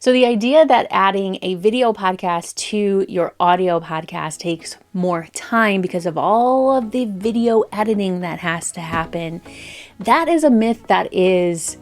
So the idea that adding a video podcast to your audio podcast takes more time because of all of the video editing that has to happen, that is a myth that is,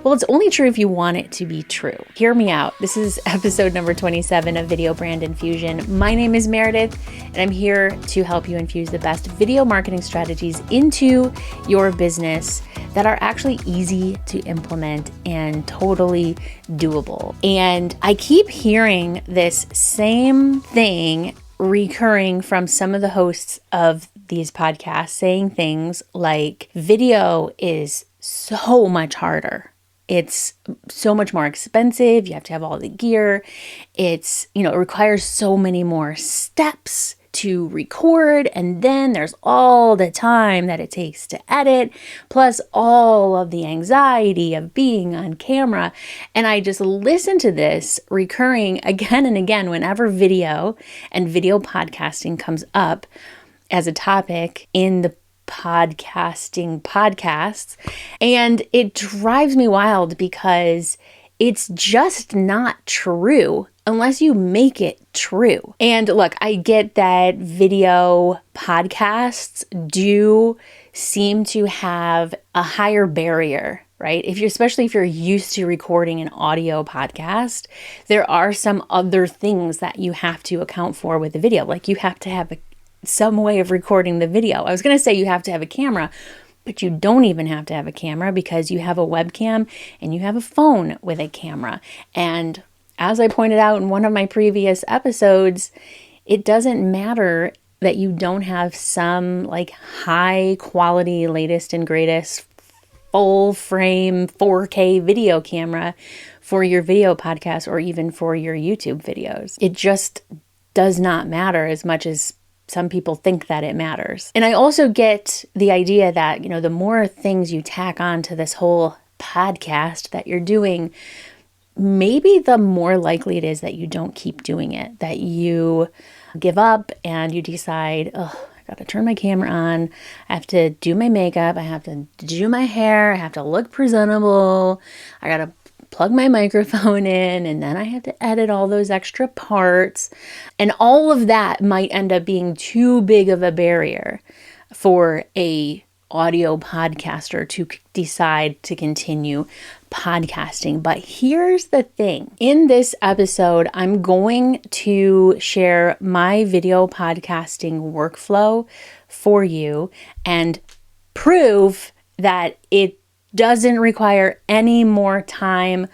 well, it's only true if you want it to be true. Hear me out. This is episode number 27 of Video Brand Infusion. My name is Meredith, and I'm here to help you infuse the best video marketing strategies into your business that are actually easy to implement and totally doable. And I keep hearing this same thing recurring from some of the hosts of these podcasts, saying things like video is so much harder. It's so much more expensive. You have to have all the gear. It requires so many more steps to record. And then there's all the time that it takes to edit, plus all of the anxiety of being on camera. And I just listen to this recurring again and again whenever video and video podcasting comes up as a topic in the podcasting podcasts. And it drives me wild because it's just not true unless you make it true. And look, I get that video podcasts do seem to have a higher barrier, right? Especially if you're used to recording an audio podcast, there are some other things that you have to account for with the video. Like you have to have some way of recording the video. I was going to say you have to have a camera, but you don't even have to have a camera because you have a webcam and you have a phone with a camera. And as I pointed out in one of my previous episodes, it doesn't matter that you don't have some like high quality, latest and greatest full frame 4K video camera for your video podcast or even for your YouTube videos. It just does not matter as much as some people think that it matters. And I also get the idea that, the more things you tack on to this whole podcast that you're doing, maybe the more likely it is that you don't keep doing it, that you give up and you decide, I got to turn my camera on. I have to do my makeup. I have to do my hair. I have to look presentable. I got to plug my microphone in, and then I have to edit all those extra parts. And all of that might end up being too big of a barrier for a audio podcaster to decide to continue podcasting. But here's the thing. In this episode, I'm going to share my video podcasting workflow for you and prove that it doesn't require any more time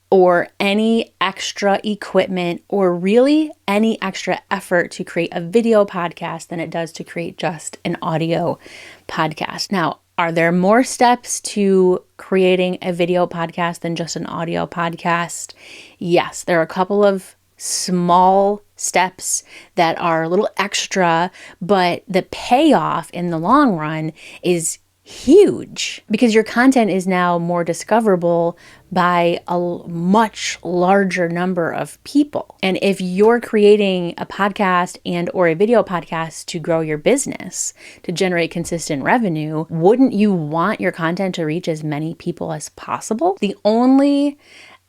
or any extra equipment or really any extra effort to create a video podcast than it does to create just an audio podcast. Now, are there more steps to creating a video podcast than just an audio podcast? Yes, there are a couple of small steps that are a little extra, but the payoff in the long run is huge because your content is now more discoverable by a much larger number of people. And if you're creating a podcast and or a video podcast to grow your business, to generate consistent revenue, wouldn't you want your content to reach as many people as possible? The only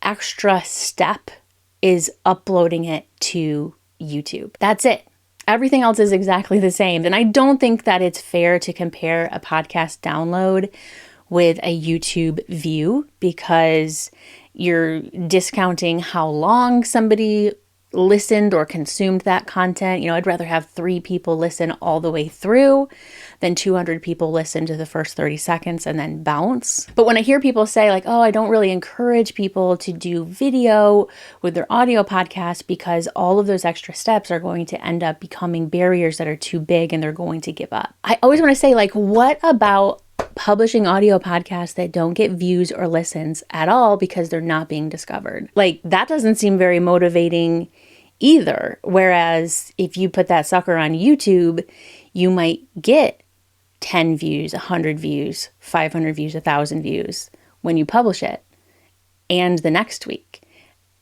extra step is uploading it to YouTube. That's it. Everything else is exactly the same. And I don't think that it's fair to compare a podcast download with a YouTube view because you're discounting how long somebody listened or consumed that content. I'd rather have 3 people listen all the way through than 200 people listen to the first 30 seconds and then bounce. But when I hear people say like, I don't really encourage people to do video with their audio podcast because all of those extra steps are going to end up becoming barriers that are too big and they're going to give up. I always want to say like, what about publishing audio podcasts that don't get views or listens at all because they're not being discovered? Like that doesn't seem very motivating either. Whereas if you put that sucker on YouTube, you might get 10 views, 100 views, 500 views, 1,000 views when you publish it. And the next week,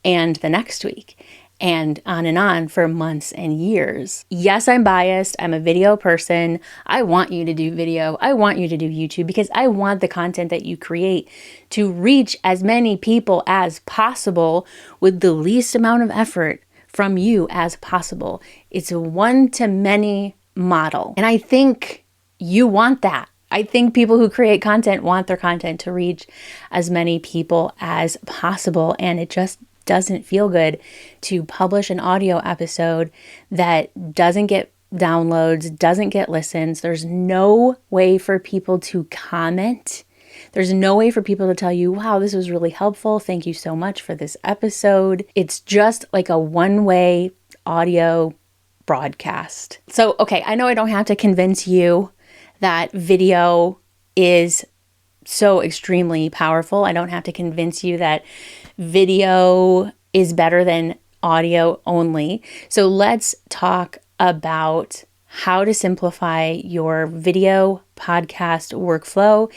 and the next week. and on for months and years. Yes, I'm biased. I'm a video person. I want you to do video. I want you to do YouTube because I want the content that you create to reach as many people as possible with the least amount of effort from you as possible. It's a one-to-many model. And I think you want that. I think people who create content want their content to reach as many people as possible. And it just doesn't feel good to publish an audio episode that doesn't get downloads, doesn't get listens. There's no way for people to comment. There's no way for people to tell you, wow, this was really helpful. Thank you so much for this episode. It's just like a one-way audio broadcast. So, okay, I know I don't have to convince you that video is so extremely powerful. I don't have to convince you that video is better than audio only. So let's talk about how to simplify your video podcast workflow.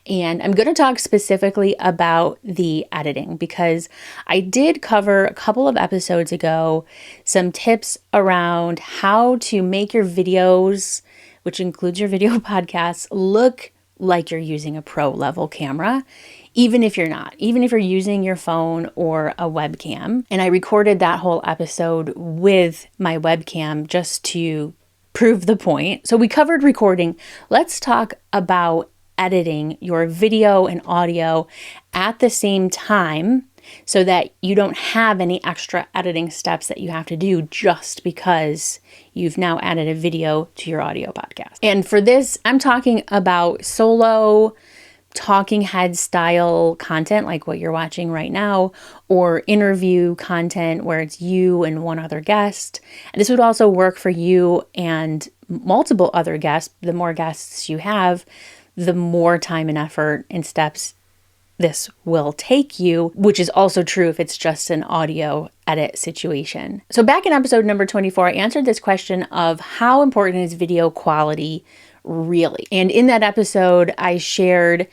And I'm going to talk specifically about the editing because I did cover a couple of episodes ago some tips around how to make your videos, which includes your video podcasts, look like you're using a pro level camera, even if you're not, even if you're using your phone or a webcam. And I recorded that whole episode with my webcam just to prove the point. So we covered recording. Let's talk about editing your video and audio at the same time so that you don't have any extra editing steps that you have to do just because you've now added a video to your audio podcast. And for this, I'm talking about solo talking head style content like what you're watching right now, or interview content where it's you and one other guest. And this would also work for you and multiple other guests. The more guests you have, the more time and effort and steps this will take you, which is also true if it's just an audio edit situation. So back in episode number 24, I answered this question of how important is video quality really? And in that episode, I shared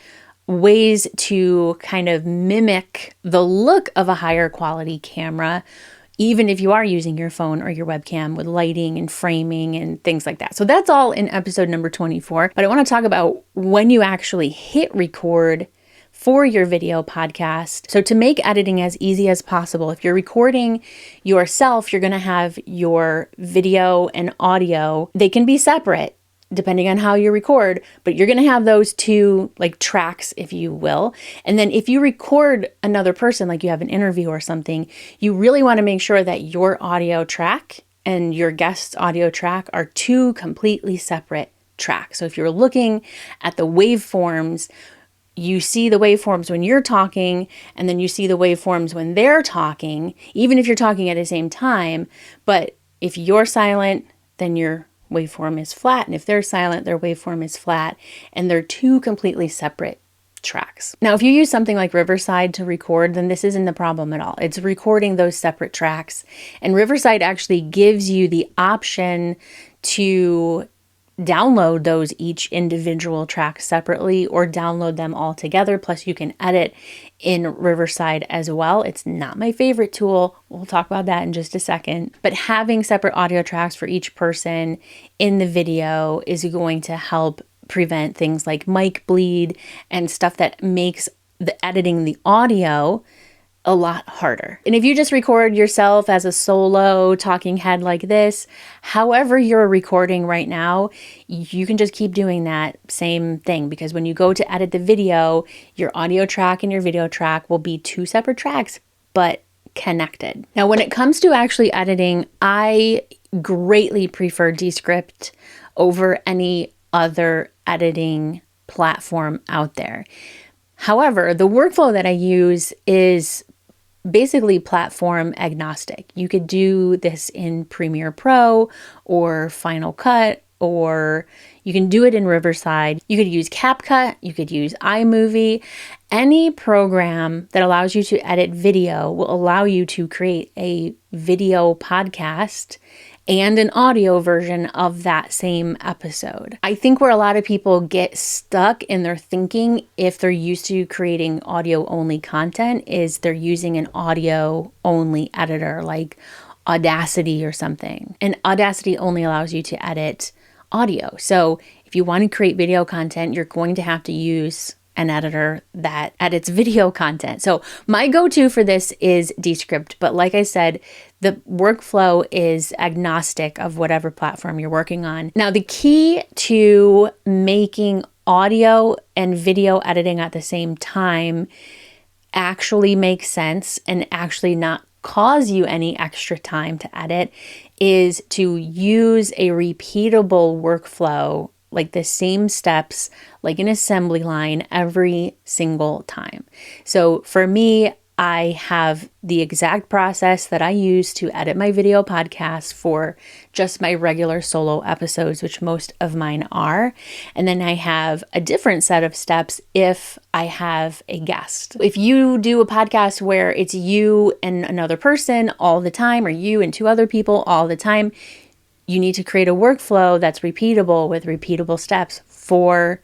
ways to kind of mimic the look of a higher quality camera, even if you are using your phone or your webcam with lighting and framing and things like that. So that's all in episode number 24. But I want to talk about when you actually hit record for your video podcast. So to make editing as easy as possible, if you're recording yourself, you're going to have your video and audio. They can be separate depending on how you record, but you're going to have those two like tracks, if you will. And then if you record another person, like you have an interview or something, you really want to make sure that your audio track and your guest's audio track are two completely separate tracks. So if you're looking at the waveforms, you see the waveforms when you're talking, and then you see the waveforms when they're talking, even if you're talking at the same time. But if you're silent, then your waveform is flat. And if they're silent, their waveform is flat. And they're two completely separate tracks. Now, if you use something like Riverside to record, then this isn't the problem at all. It's recording those separate tracks. And Riverside actually gives you the option to download those each individual track separately or download them all together. Plus you can edit in Riverside as well. It's not my favorite tool. We'll talk about that in just a second. But having separate audio tracks for each person in the video is going to help prevent things like mic bleed and stuff that makes the editing the audio a lot harder. And if you just record yourself as a solo talking head like this, however you're recording right now, you can just keep doing that same thing, because when you go to edit the video, your audio track and your video track will be two separate tracks, but connected. Now, when it comes to actually editing, I greatly prefer Descript over any other editing platform out there. However, the workflow that I use is basically platform agnostic. You could do this in Premiere Pro or Final Cut, or you can do it in Riverside. You could use CapCut, you could use iMovie. Any program that allows you to edit video will allow you to create a video podcast and an audio version of that same episode. I think where a lot of people get stuck in their thinking, if they're used to creating audio only content, is they're using an audio only editor like Audacity or something. And Audacity only allows you to edit audio. So if you want to create video content, you're going to have to use an editor that edits video content. So my go-to for this is Descript. But like I said, the workflow is agnostic of whatever platform you're working on. Now, the key to making audio and video editing at the same time actually makes sense and actually not cause you any extra time to edit is to use a repeatable workflow, like the same steps, like an assembly line every single time. So for me, I have the exact process that I use to edit my video podcast for just my regular solo episodes, which most of mine are. And then I have a different set of steps if I have a guest. If you do a podcast where it's you and another person all the time, or you and two other people all the time, you need to create a workflow that's repeatable with repeatable steps for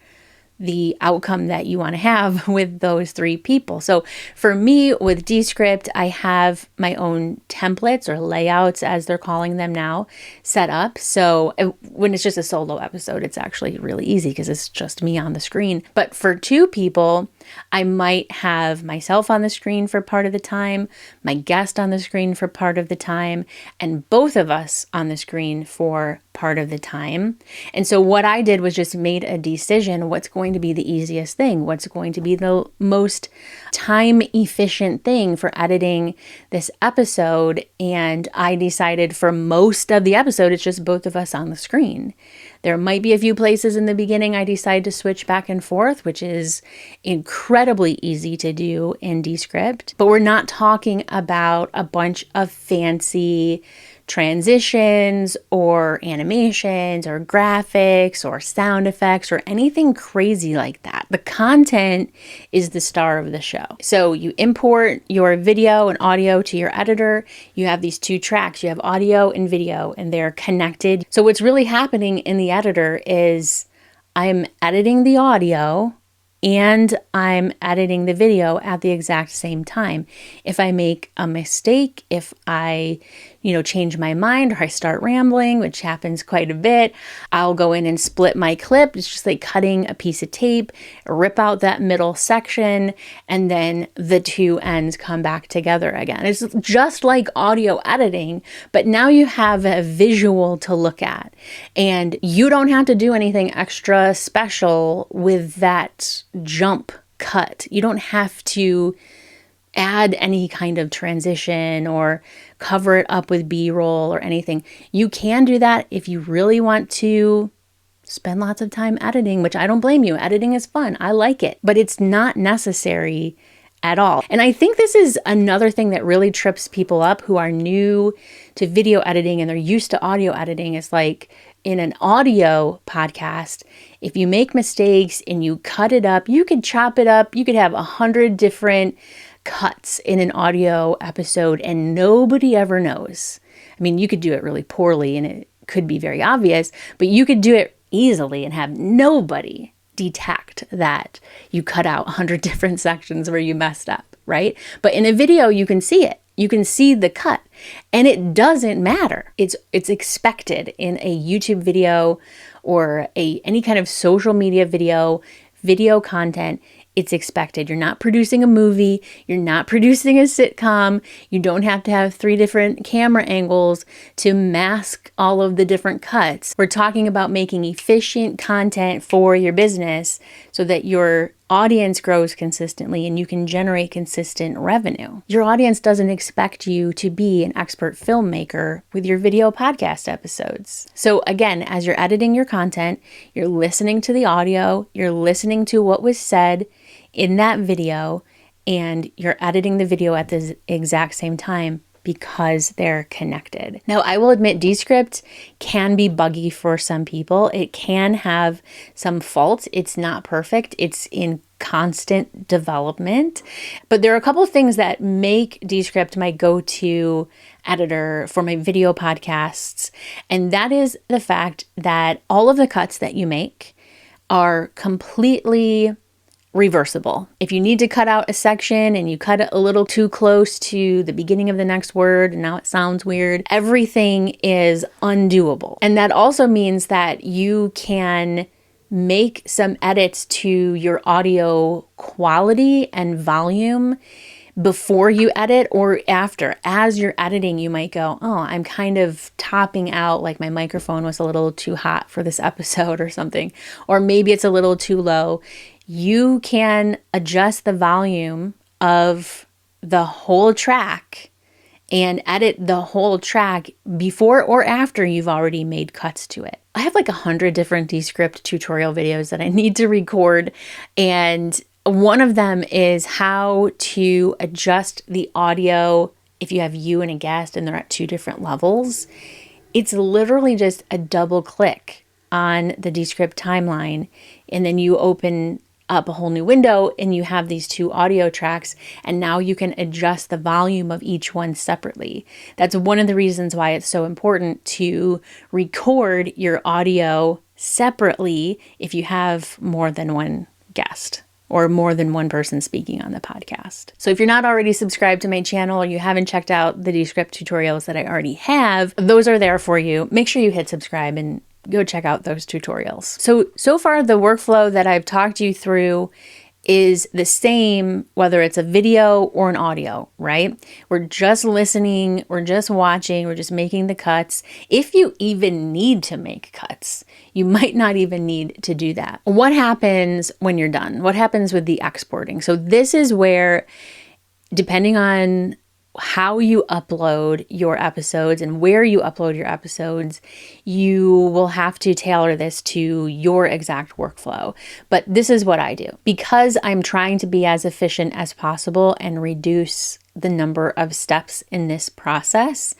the outcome that you want to have with those three people. So for me with Descript, I have my own templates or layouts, as they're calling them now, set up. So when it's just a solo episode, it's actually really easy because it's just me on the screen. But for two people, I might have myself on the screen for part of the time, my guest on the screen for part of the time, and both of us on the screen for part of the time. And so what I did was just made a decision, what's going to be the easiest thing, what's going to be the most time efficient thing for editing this episode. And I decided for most of the episode, it's just both of us on the screen. There might be a few places in the beginning I decide to switch back and forth, which is incredibly easy to do in Descript. But we're not talking about a bunch of fancy transitions or animations or graphics or sound effects or anything crazy like that. The content is the star of the show. So you import your video and audio to your editor. You have these two tracks. You have audio and video, and they're connected. So what's really happening in the editor is I'm editing the audio and I'm editing the video at the exact same time. If I make a mistake, if I, change my mind or I start rambling, which happens quite a bit, I'll go in and split my clip. It's just like cutting a piece of tape, rip out that middle section, and then the two ends come back together again. It's just like audio editing, but now you have a visual to look at, and you don't have to do anything extra special with that jump cut. You don't have to add any kind of transition or cover it up with B-roll or anything. You can do that if you really want to spend lots of time editing, which I don't blame you. Editing is fun. I like it, but it's not necessary at all. And I think this is another thing that really trips people up who are new to video editing and they're used to audio editing. Is like in an audio podcast, if you make mistakes and you cut it up, you could chop it up. You could have 100 different cuts in an audio episode and nobody ever knows. I mean, you could do it really poorly and it could be very obvious, but you could do it easily and have nobody detect that you cut out 100 different sections where you messed up, right? But in a video, you can see it. You can see the cut and it doesn't matter. It's expected in a YouTube video or any kind of social media video content. It's expected. You're not producing a movie. You're not producing a sitcom. You don't have to have 3 different camera angles to mask all of the different cuts. We're talking about making efficient content for your business so that your audience grows consistently and you can generate consistent revenue. Your audience doesn't expect you to be an expert filmmaker with your video podcast episodes. So again, as you're editing your content, you're listening to the audio, you're listening to what was said in that video, and you're editing the video at the exact same time because they're connected. Now, I will admit Descript can be buggy for some people. It can have some faults. It's not perfect. It's in constant development. But there are a couple of things that make Descript my go-to editor for my video podcasts. And that is the fact that all of the cuts that you make are completely reversible. If you need to cut out a section and you cut it a little too close to the beginning of the next word and now it sounds weird, everything is undoable. And that also means that you can make some edits to your audio quality and volume before you edit or after. As you're editing, you might go, oh, I'm kind of topping out, like my microphone was a little too hot for this episode or something, or maybe it's a little too low. You can adjust the volume of the whole track and edit the whole track before or after you've already made cuts to it. I have like 100 different Descript tutorial videos that I need to record, and one of them is how to adjust the audio if you have you and a guest and they're at 2 different levels. It's literally just a double click on the Descript timeline, and then you open up a whole new window and you have these 2 audio tracks, and now you can adjust the volume of each one separately. That's one of the reasons why it's so important to record your audio separately if you have more than one guest or more than one person speaking on the podcast. So if you're not already subscribed to my channel or you haven't checked out the Descript tutorials that I already have, those are there for you. Make sure you hit subscribe and go check out those tutorials. So far the workflow that I've talked you through is the same, whether it's a video or an audio, right? We're just listening, we're just watching, we're just making the cuts. If you even need to make cuts, you might not even need to do that. What happens when you're done? What happens with the exporting? So this is where, depending on how you upload your episodes and where you upload your episodes, you will have to tailor this to your exact workflow. But this is what I do. Because I'm trying to be as efficient as possible and reduce the number of steps in this process,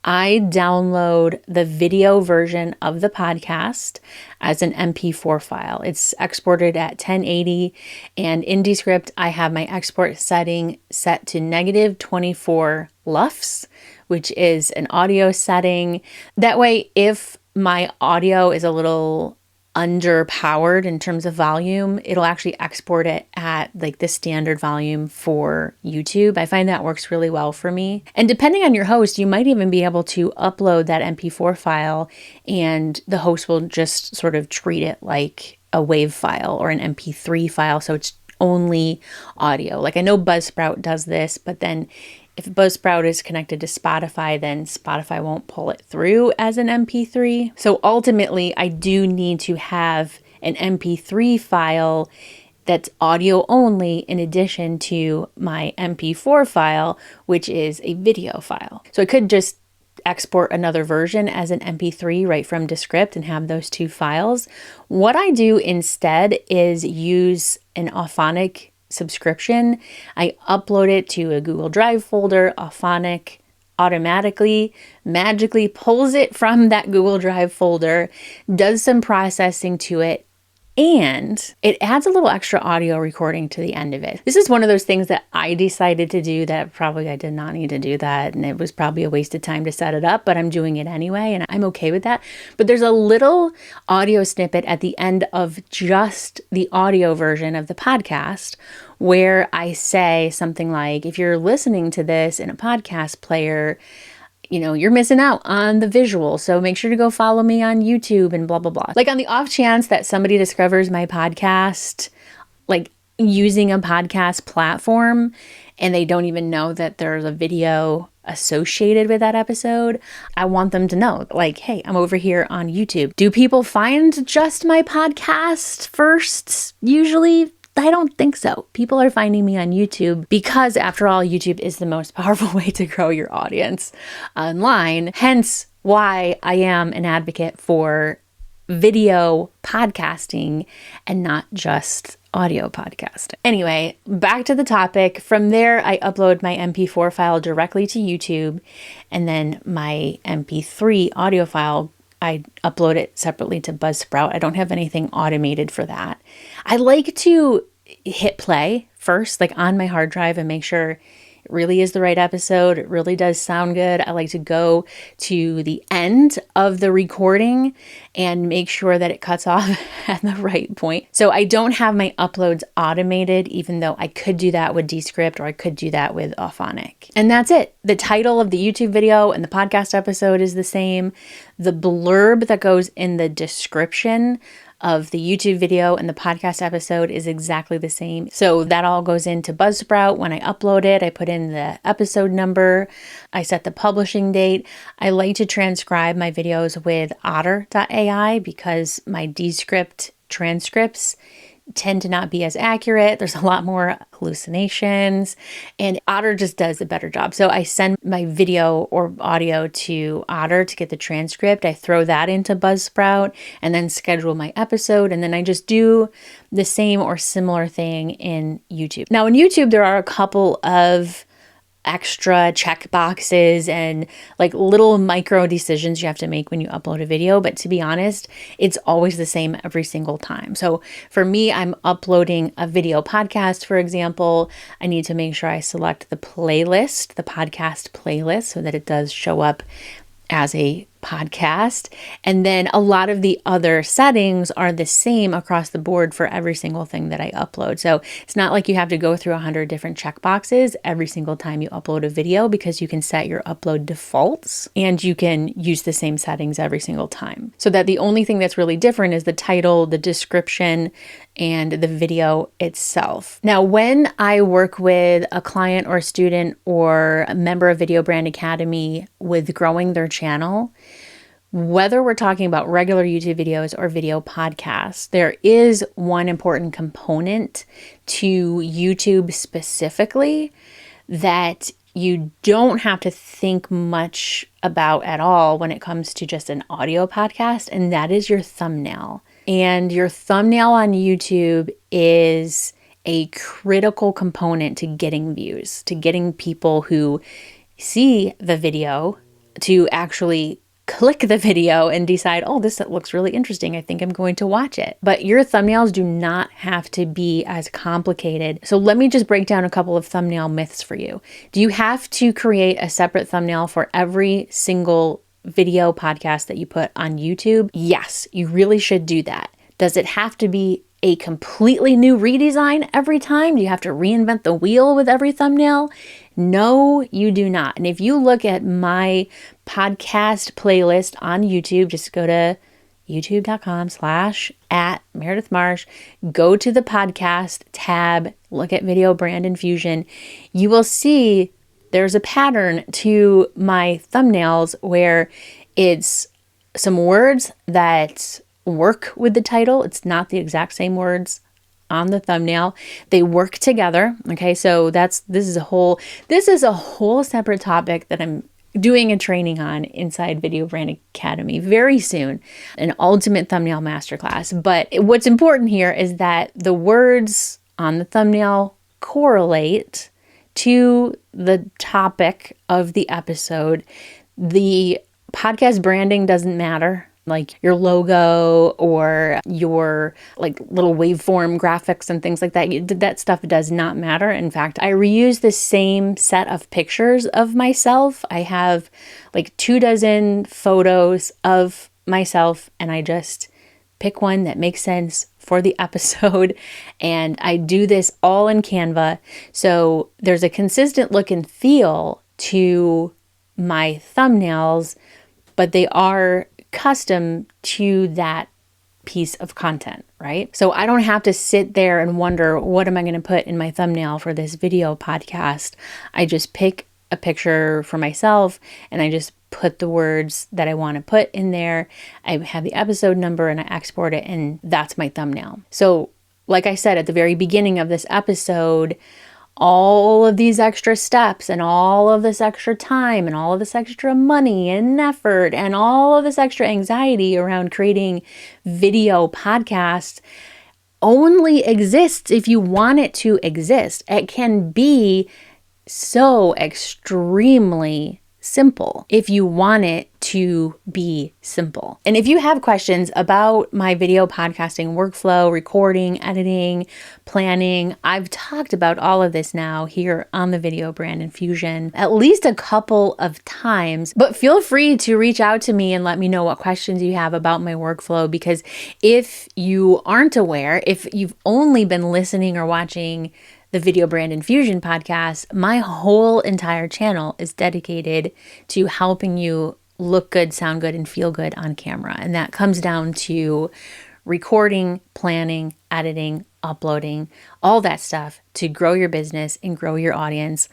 I download the video version of the podcast as an MP4 file. It's exported at 1080, and in Descript, I have my export setting set to -24 LUFS, which is an audio setting. That way, if my audio is a little underpowered in terms of volume, it'll actually export it at like the standard volume for YouTube. I find that works really well for me. And depending on your host, you might even be able to upload that MP4 file and the host will just sort of treat it like a WAV file or an MP3 file. So it's only audio. Like I know Buzzsprout does this, but then if Buzzsprout is connected to Spotify, then Spotify won't pull it through as an MP3. So ultimately, I do need to have an MP3 file that's audio only in addition to my MP4 file, which is a video file. So I could just export another version as an MP3 right from Descript and have those 2 files. What I do instead is use an Auphonic subscription. I upload it to a Google Drive folder. Auphonic automatically, magically pulls it from that Google Drive folder, does some processing to it, and it adds a little extra audio recording to the end of it. This is one of those things that I decided to do that probably I did not need to do that, and it was probably a waste of time to set it up, but I'm doing it anyway, and I'm okay with that. But there's a little audio snippet at the end of just the audio version of the podcast where I say something like, if you're listening to this in a podcast player, you know, you're missing out on the visual. So make sure to go follow me on YouTube and blah, blah, blah. Like on the off chance that somebody discovers my podcast, like using a podcast platform, and they don't even know that there's a video associated with that episode, I want them to know, like, hey, I'm over here on YouTube. Do people find just my podcast first? Usually, I don't think so. People are finding me on YouTube because, after all, YouTube is the most powerful way to grow your audience online. Hence why I am an advocate for video podcasting and not just audio podcasting. Anyway, back to the topic. From there, I upload my MP4 file directly to YouTube, and then my MP3 audio file, I upload it separately to Buzzsprout. I don't have anything automated for that. I like to hit play first, like on my hard drive, and make sure It really is the right episode. It really does sound good. I like to go to the end of the recording and make sure that it cuts off at the right point. So I don't have my uploads automated, even though I could do that with Descript or I could do that with Auphonic. And that's it. The title of the YouTube video and the podcast episode is the same. The blurb that goes in the description of the YouTube video and the podcast episode is exactly the same. So that all goes into Buzzsprout. When I upload it, I put in the episode number. I set the publishing date. I like to transcribe my videos with otter.ai because my Descript transcripts tend to not be as accurate. There's a lot more hallucinations, and Otter just does a better job. So I send my video or audio to Otter to get the transcript. I throw that into Buzzsprout and then schedule my episode. And then I just do the same or similar thing in YouTube. Now in YouTube, there are a couple of extra check boxes and like little micro decisions you have to make when you upload a video. But to be honest, it's always the same every single time. So for me, I'm uploading a video podcast, for example. I need to make sure I select the playlist, the podcast playlist, so that it does show up as a podcast. And then a lot of the other settings are the same across the board for every single thing that I upload. So it's not like you have to go through 100 different checkboxes every single time you upload a video, because you can set your upload defaults and you can use the same settings every single time. So that the only thing that's really different is the title, the description, and the video itself. Now, when I work with a client or a student or a member of Video Brand Academy with growing their channel, whether we're talking about regular YouTube videos or video podcasts, there is one important component to YouTube specifically that you don't have to think much about at all when it comes to just an audio podcast, and that is your thumbnail. And your thumbnail on YouTube is a critical component to getting views, to getting people who see the video to actually click the video and decide, oh, this looks really interesting. I think I'm going to watch it. But your thumbnails do not have to be as complicated. So let me just break down a couple of thumbnail myths for you. Do you have to create a separate thumbnail for every single video podcast that you put on YouTube? Yes, you really should do that. Does it have to be a completely new redesign every time? Do you have to reinvent the wheel with every thumbnail? No, you do not. And if you look at my podcast playlist on YouTube, just go to youtube.com/@MeredithMarsh, go to the podcast tab, look at Video Brand Infusion. You will see there's a pattern to my thumbnails where it's some words that work with the title. It's not the exact same words on the thumbnail. They work together. Okay, so this is a whole separate topic that I'm doing a training on inside Video Brand Academy very soon, an ultimate thumbnail masterclass. But what's important here is that the words on the thumbnail correlate to the topic of the episode. The podcast branding doesn't matter, like your logo or your like little waveform graphics and things like that. That stuff does not matter. In fact, I reuse the same set of pictures of myself. I have like 24 photos of myself, and I just pick one that makes sense for the episode. And I do this all in Canva. So there's a consistent look and feel to my thumbnails, but they are custom to that piece of content, right? So I don't have to sit there and wonder, what am I going to put in my thumbnail for this video podcast? I just pick a picture for myself and I just put the words that I want to put in there. I have the episode number and I export it, and that's my thumbnail. So like I said at the very beginning of this episode, all of these extra steps and all of this extra time and all of this extra money and effort and all of this extra anxiety around creating video podcasts only exists if you want it to exist. It can be so extremely simple if you want it to be simple. And if you have questions about my video podcasting workflow, recording, editing, planning, I've talked about all of this now here on the Video Brand Infusion at least a couple of times, but feel free to reach out to me and let me know what questions you have about my workflow, because if you aren't aware, if you've only been listening or watching the Video Brand Infusion podcast, my whole entire channel is dedicated to helping you look good, sound good, and feel good on camera. And that comes down to recording, planning, editing, uploading, all that stuff to grow your business and grow your audience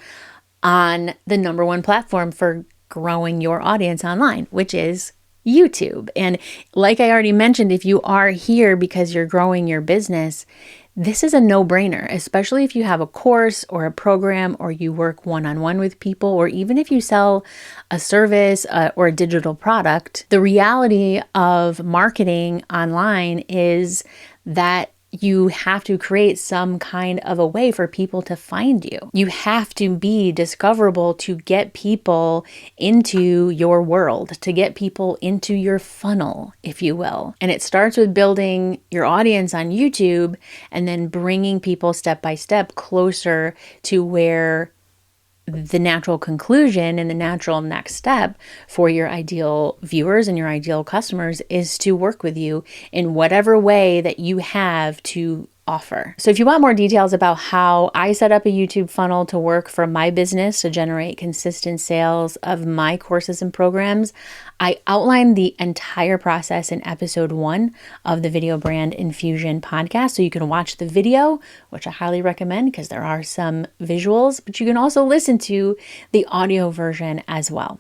on the number one platform for growing your audience online, which is YouTube. And like I already mentioned, if you are here because you're growing your business, this is a no-brainer, especially if you have a course or a program, or you work one-on-one with people, or even if you sell a service or a digital product. The reality of marketing online is that you have to create some kind of a way for people to find you. You have to be discoverable to get people into your world, to get people into your funnel, if you will. And it starts with building your audience on YouTube and then bringing people step by step closer to where the natural conclusion and the natural next step for your ideal viewers and your ideal customers is to work with you in whatever way that you have to offer. So if you want more details about how I set up a YouTube funnel to work for my business to generate consistent sales of my courses and programs, I outlined the entire process in episode 1 of the Video Brand Infusion podcast. So you can watch the video, which I highly recommend because there are some visuals, but you can also listen to the audio version as well.